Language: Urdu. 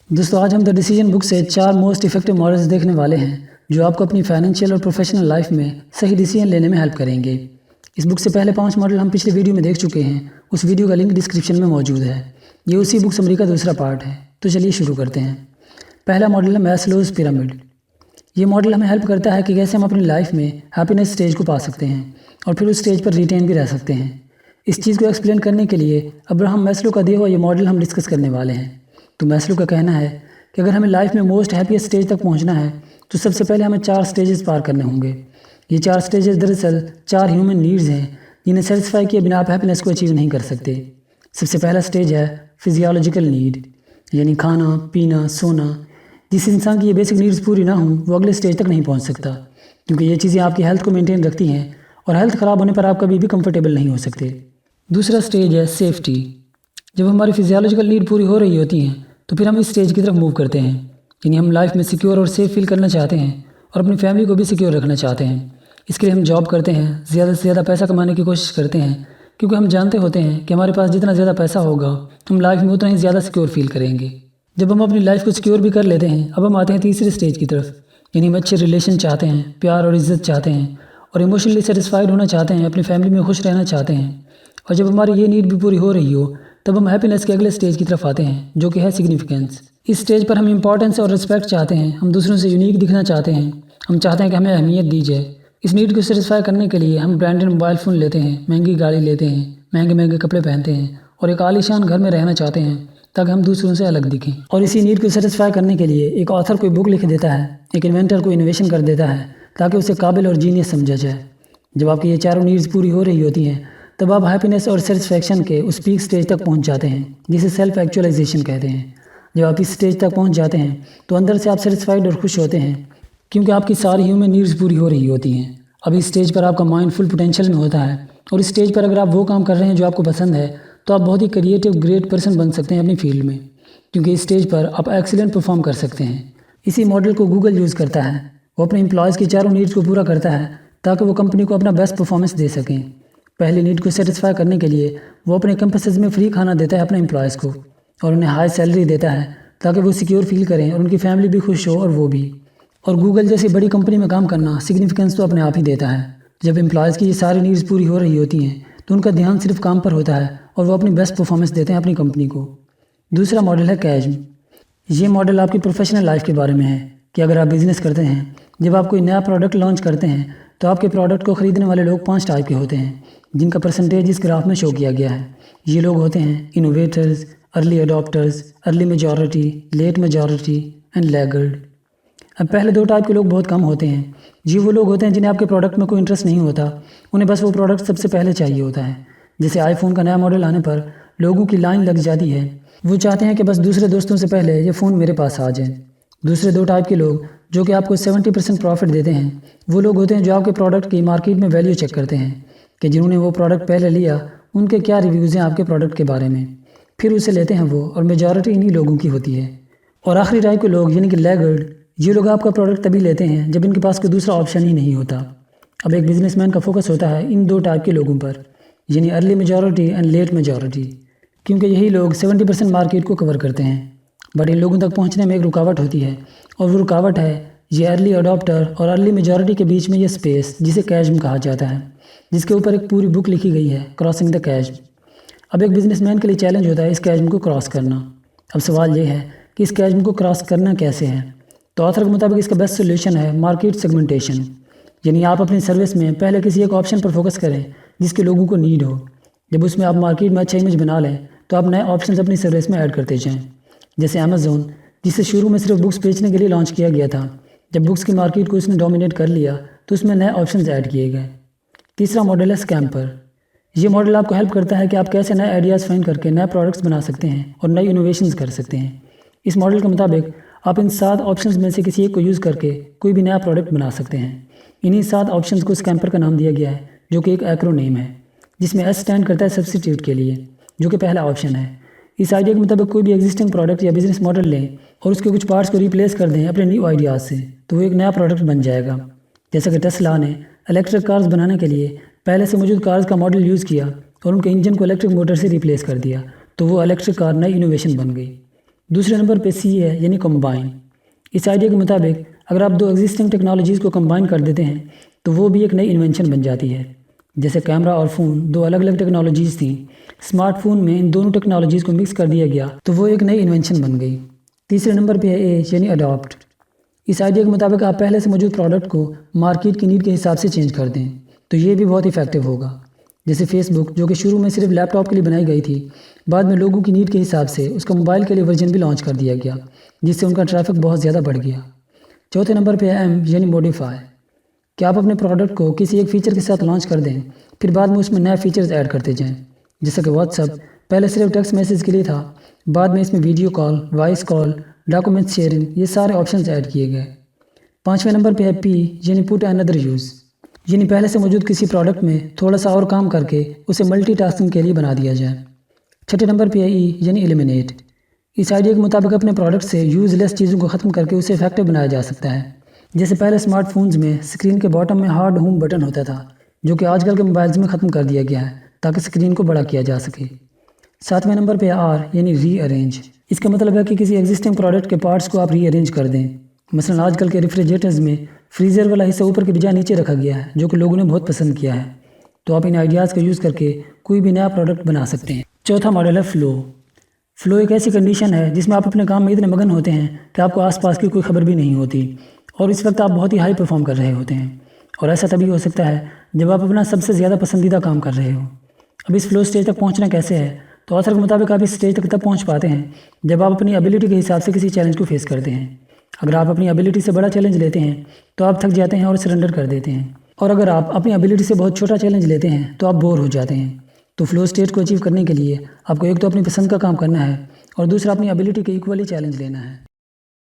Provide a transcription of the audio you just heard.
دوستو آج ہم دا ڈیسیجن بک سے 4 موسٹ افیکٹو ماڈلز دیکھنے والے ہیں جو آپ کو اپنی فائنینشیل اور پروفیشنل لائف میں صحیح ڈیسیجن لینے میں ہیلپ کریں گے۔ اس بک سے پہلے 5 ماڈل ہم پچھلے ویڈیو میں دیکھ چکے ہیں، اس ویڈیو کا لنک ڈسکرپشن میں موجود ہے۔ یہ اسی بک سمری کا دوسرا پارٹ ہے، تو چلیے شروع کرتے ہیں۔ پہلا ماڈل ہے میسلوز پیرامڈ۔ یہ ماڈل ہمیں ہیلپ کرتا ہے کہ کیسے ہم اپنی لائف میں ہیپینس سٹیج کو پا سکتے ہیں اور پھر اس سٹیج پر ریٹین بھی رہ سکتے ہیں۔ اس چیز کو ایکسپلین کرنے کے لیے ابراہم میسلو کا دیا ہوا یہ ماڈل ہم ڈسکس کرنے والے ہیں۔ تو میسلو کا کہنا ہے کہ اگر ہمیں لائف میں موسٹ ہیپیسٹ سٹیج تک پہنچنا ہے تو سب سے پہلے ہمیں 4 سٹیجز پار کرنے ہوں گے۔ یہ 4 سٹیجز دراصل 4 ہیومن نیڈز ہیں جنہیں سیٹسفائی کیے بنا آپ ہیپینس کو اچیو نہیں کر سکتے۔ سب سے پہلا سٹیج ہے فزیولوجیکل نیڈ، یعنی کھانا، پینا، سونا۔ جس انسان کی یہ بیسک نیڈز پوری نہ ہوں وہ اگلے سٹیج تک نہیں پہنچ سکتا، کیونکہ یہ چیزیں آپ کی ہیلتھ کو مینٹین رکھتی ہیں اور ہیلتھ خراب ہونے پر آپ کبھی بھی کمفرٹیبل نہیں ہو سکتے۔ دوسرا سٹیج ہے سیفٹی۔ جب ہماری فزیولوجیکل نیڈ پوری ہو رہی ہوتی ہیں تو پھر ہم اس سٹیج کی طرف موو کرتے ہیں، یعنی ہم لائف میں سیکیور اور سیف فیل کرنا چاہتے ہیں اور اپنی فیملی کو بھی سیکیور رکھنا چاہتے ہیں۔ اس کے لیے ہم جاب کرتے ہیں، زیادہ سے زیادہ پیسہ کمانے کی کوشش کرتے ہیں، کیونکہ ہم جانتے ہوتے ہیں کہ ہمارے پاس جتنا زیادہ پیسہ ہوگا ہم لائف میں اتنا ہی زیادہ سیکیور فیل کریں گے۔ جب ہم اپنی لائف کو سیکیور بھی کر لیتے ہیں، اب ہم آتے ہیں تیسرے سٹیج کی طرف، یعنی ہم اچھے ریلیشن چاہتے ہیں، پیار اور عزت چاہتے ہیں اور ایموشنلی سیٹسفائیڈ ہونا چاہتے ہیں، اپنی فیملی میں خوش رہنا چاہتے ہیں۔ اور جب ہماری یہ نیڈ بھی پوری ہو رہی ہو تب ہم ہیپینس کے اگلے سٹیج کی طرف آتے ہیں، جو کہ ہے سگنیفیکنس۔ اس سٹیج پر ہم امپورٹنس اور رسپیکٹ چاہتے ہیں، ہم دوسروں سے یونیک دکھنا چاہتے ہیں، ہم چاہتے ہیں کہ ہمیں اہمیت دی جائے۔ اس نیڈ کو سیٹسفائی کرنے کے لیے ہم برانڈڈ موبائل فون لیتے ہیں، مہنگی گاڑی لیتے ہیں، مہنگے کپڑے پہنتے ہیں اور ایک عالیشان گھر میں رہنا چاہتے ہیں تاکہ ہم دوسروں سے الگ دکھیں۔ اور اسی نیڈ کو سیٹسفائی کرنے کے لیے ایک آتھر کوئی بک لکھ دیتا ہے، ایک انوینٹر کو انویشن کر دیتا ہے تاکہ اسے قابل اور جینیس سمجھا جائے۔ جب آپ کی یہ چاروں نیڈز پوری ہو رہی ہوتی ہیں تب آپ ہیپینس اور سیٹسفیکشن کے اس پیک سٹیج تک پہنچ جاتے ہیں جسے سیلف ایکچولائزیشن کہتے ہیں۔ جب آپ اس سٹیج تک پہنچ جاتے ہیں تو اندر سے آپ سیٹسفائیڈ اور خوش ہوتے ہیں، کیونکہ آپ کی ساری ہیومن نیڈز پوری ہو رہی ہوتی ہیں۔ اب اس سٹیج پر آپ کا مائنڈ فل پوٹینشیل میں ہوتا ہے، اور اس سٹیج پر اگر آپ وہ کام کر رہے ہیں جو آپ کو پسند ہے تو آپ بہت ہی کریٹیو گریٹ پرسن بن سکتے ہیں اپنی فیلڈ میں، کیونکہ اس سٹیج پر آپ ایکسیلنٹ پرفارم کر سکتے ہیں۔ اسی ماڈل کو گوگل یوز کرتا ہے، وہ اپنے امپلائیز کی چاروں نیڈز کو پورا کرتا ہے تاکہ وہ کمپنی کو اپنا بیسٹ پرفارمنس دے سکیں۔ پہلی نیڈ کو سیٹسفائی کرنے کے لیے وہ اپنے کیمپسز میں فری کھانا دیتا ہے اپنے امپلائیز کو اور انہیں ہائی سیلری دیتا ہے تاکہ وہ سیکیور فیل کریں اور ان کی فیملی بھی خوش ہو اور وہ بھی۔ اور گوگل جیسی بڑی کمپنی میں کام کرنا سگنیفیکنس تو اپنے آپ ہی دیتا ہے۔ جب امپلائیز کی یہ ساری نیڈز پوری ہو رہی ہوتی ہیں تو ان کا دھیان صرف کام پر ہوتا ہے اور وہ اپنی بیسٹ پرفارمنس دیتے ہیں اپنی کمپنی کو۔ دوسرا ماڈل ہے کیجم۔ یہ ماڈل آپ کی پروفیشنل لائف کے بارے میں ہے کہ اگر آپ بزنس کرتے ہیں، جب آپ کوئی نیا پروڈکٹ لانچ کرتے ہیں تو آپ کے پروڈکٹ کو خریدنے والے لوگ 5 ٹائپ کے ہوتے ہیں، جن کا پرسنٹیج اس گراف میں شو کیا گیا ہے۔ یہ لوگ ہوتے ہیں innovators, early adopters, early majority, late majority and laggards. اب پہلے 2 ٹائپ کے لوگ بہت کم ہوتے ہیں۔ یہ وہ لوگ ہوتے ہیں جنہیں آپ کے پروڈکٹ میں کوئی انٹرسٹ نہیں ہوتا، انہیں بس وہ پروڈکٹ سب سے پہلے چاہیے ہوتا ہے۔ جیسے آئی فون کا نیا ماڈل آنے پر لوگوں کی لائن لگ جاتی ہے، وہ چاہتے ہیں کہ بس دوسرے دوستوں سے پہلے یہ فون میرے پاس آ جائے۔ دوسرے 2 ٹائپ کے لوگ جو کہ آپ کو 70% پروفٹ دیتے ہیں، وہ لوگ ہوتے ہیں جو آپ کے پروڈکٹ کی مارکیٹ میں ویلیو چیک کرتے ہیں کہ جنہوں نے وہ پروڈکٹ پہلے لیا ان کے کیا ریویوز ہیں آپ کے پروڈکٹ کے بارے میں، پھر اسے لیتے ہیں وہ، اور میجورٹی انہی لوگوں کی ہوتی ہے۔ اور آخری ٹائپ کے لوگ یعنی کہ لیگرڈ، یہ لوگ آپ کا پروڈکٹ تبھی لیتے ہیں جب ان کے پاس کوئی دوسرا آپشن ہی نہیں ہوتا۔ اب ایک بزنس مین کا فوکس ہوتا ہے ان 2 ٹائپ کے لوگوں پر، یعنی early majority and let majority, کیونکہ یہی لوگ 70% مارکیٹ کو کور کرتے ہیں۔ بٹ ان لوگوں تک پہنچنے میں ایک رکاوٹ ہوتی ہے، اور وہ رکاوٹ ہے یہ ارلی اڈاپٹر اور ارلی میجورٹی کے بیچ میں یہ اسپیس جسے کیجم کہا جاتا ہے، جس کے اوپر ایک پوری بک لکھی گئی ہے، کراسنگ دا کیجم۔ اب ایک بزنس مین کے لیے چیلنج ہوتا ہے اس کیجم کو کراس کرنا۔ اب سوال یہ ہے کہ اس کیجم کو کراس کرنا کیسے ہے؟ تو آتھر کے مطابق اس کا بیسٹ سولوشن ہے مارکیٹ سیگمنٹیشن، یعنی آپ اپنی سروس میں پہلے کسی ایک آپشن پر فوکس کریں جس کے لوگوں کو نیڈ ہو۔ جب اس میں آپ مارکیٹ میں اچھا امیج بنا لیں تو آپ نئے آپشنز اپنی سروس میں ایڈ کرتے جائیں۔ جیسے امیزون، جسے شروع میں صرف بکس بیچنے کے لیے لانچ کیا گیا تھا، جب بکس کی مارکیٹ کو اس نے ڈومینیٹ کر لیا تو اس میں نئے آپشنز ایڈ کیے گئے۔ تیسرا ماڈل ہے اسکیمپر۔ یہ ماڈل آپ کو ہیلپ کرتا ہے کہ آپ کیسے نئے آئیڈیاز فائنڈ کر کے نئے پروڈکٹس بنا سکتے ہیں اور نئی انوویشنز کر سکتے ہیں۔ اس ماڈل کے مطابق آپ ان 7 آپشنز میں سے کسی ایک کو یوز کر کے کوئی بھی نیا پروڈکٹ بنا سکتے ہیں۔ انہی 7 آپشنز کو اسکیمپر کا نام دیا گیا ہے، جو کہ ایک ایکرو نیم ہے، جس میں ایس اسٹینڈ کرتا ہے سبسٹیٹیوٹ کے لیے، جو کہ پہلا آپشن ہے۔ اس آئیڈیا کے مطابق کوئی بھی ایگزسٹنگ پروڈکٹ یا بزنس ماڈل لیں اور اس کے کچھ پارٹس کو ریپلیس کر دیں اپنے نیو آئیڈیاز سے، تو وہ ایک نیا پروڈکٹ بن جائے گا۔ جیسا کہ ٹیسلا نے الیکٹرک کارز بنانے کے لیے پہلے سے موجود کارز کا ماڈل یوز کیا اور ان کے انجن کو الیکٹرک موٹر سے ریپلیس کر دیا، تو وہ الیکٹرک کار نئی انوویشن بن گئی۔ دوسرے نمبر پہ سی ہے یعنی کمبائن۔ اس آئیڈیا کے مطابق اگر آپ دو ایگزسٹنگ ٹیکنالوجیز کو کمبائن کر دیتے ہیں تو وہ بھی ایک نئی انوینشن بن جاتی ہے۔ جیسے کیمرہ اور فون دو الگ الگ ٹیکنالوجیز تھیں، اسمارٹ فون میں ان دونوں ٹیکنالوجیز کو مکس کر دیا گیا تو وہ ایک نئی انوینشن بن گئی۔ تیسرے نمبر پہ ہے اے یعنی اڈاپٹ۔ اس آئیڈیا کے مطابق آپ پہلے سے موجود پروڈکٹ کو مارکیٹ کی نیڈ کے حساب سے چینج کر دیں تو یہ بھی بہت افیکٹو ہوگا۔ جیسے فیس بک جو کہ شروع میں صرف لیپ ٹاپ کے لیے بنائی گئی تھی، بعد میں لوگوں کی نیڈ کے حساب سے اس کا موبائل کے لیے ورژن بھی لانچ کر دیا گیا، جس سے ان کا ٹریفک بہت زیادہ بڑھ گیا۔ چوتھے نمبر پہ ہے ایم یعنی موڈیفائی۔ کہ آپ اپنے پروڈکٹ کو کسی ایک فیچر کے ساتھ لانچ کر دیں، پھر بعد میں اس میں نئے فیچرز ایڈ کرتے جائیں۔ جیسا کہ واٹس ایپ پہلے صرف ٹیکسٹ میسیج کے لیے تھا، بعد میں اس میں video call, voice call, documents sharing, یہ سارے آپشنز ایڈ کیے گئے۔ پانچویں نمبر پہ ہے پی یعنی پٹ انادر یوز، یعنی پہلے سے موجود کسی پروڈکٹ میں تھوڑا سا اور کام کر کے اسے ملٹی ٹاسکنگ کے لیے بنا دیا جائے۔ چھٹے نمبر پہ ہے ای یعنی ایلیمینیٹ۔ اس آئیڈیا کے مطابق اپنے پروڈکٹ سے یوز لیس چیزوں کو ختم کر کے اسے افیکٹو بنایا جا سکتا ہے۔ جیسے پہلے اسمارٹ فونز میں اسکرین کے باٹم میں ہارڈ ہوم بٹن ہوتا تھا، جو کہ آج کل کے موبائلز میں ختم کر دیا گیا ہے تاکہ اسکرین کو بڑا کیا جا سکے۔ ساتویں نمبر پہ آر یعنی ری ارینج۔ اس کا مطلب ہے کہ کسی ایگزسٹنگ پروڈکٹ کے پارٹس کو آپ ری ارینج کر دیں۔ مثلا آج کل کے ریفریجریٹرز میں فریزر والا حصہ اوپر کے بجائے نیچے رکھا گیا ہے، جو کہ لوگوں نے بہت پسند کیا ہے، تو آپ ان آئیڈیاز کا یوز کر کے کوئی بھی نیا پروڈکٹ بنا سکتے ہیں۔ چوتھا ماڈل ہے فلو۔ فلو ایک ایسی کنڈیشن ہے جس میں آپ اپنے کام میں اتنے مگن ہوتے ہیں کہ آپ کو آس پاس کی کوئی خبر بھی نہیں ہوتی، اور اس وقت آپ بہت ہی ہائی پرفارم کر رہے ہوتے ہیں، اور ایسا تبھی ہو سکتا ہے جب آپ اپنا سب سے زیادہ پسندیدہ کام کر رہے ہو۔ اب اس فلو سٹیج تک پہنچنا کیسے ہے؟ تو آتھر کے مطابق آپ اس سٹیج تک تب پہنچ پاتے ہیں جب آپ اپنی ایبیلٹی کے حساب سے کسی چیلنج کو فیس کرتے ہیں۔ اگر آپ اپنی ایبیلٹی سے بڑا چیلنج لیتے ہیں تو آپ تھک جاتے ہیں اور سرنڈر کر دیتے ہیں، اور اگر آپ اپنی ایبیلٹی سے بہت چھوٹا چیلنج لیتے ہیں تو آپ بور ہو جاتے ہیں۔ تو فلو سٹیج کو اچیو کرنے کے لیے آپ کو ایک تو اپنی پسند کا کام کرنا ہے، اور دوسرا اپنی ایبیلٹی کے ایکولی چیلنج لینا ہے۔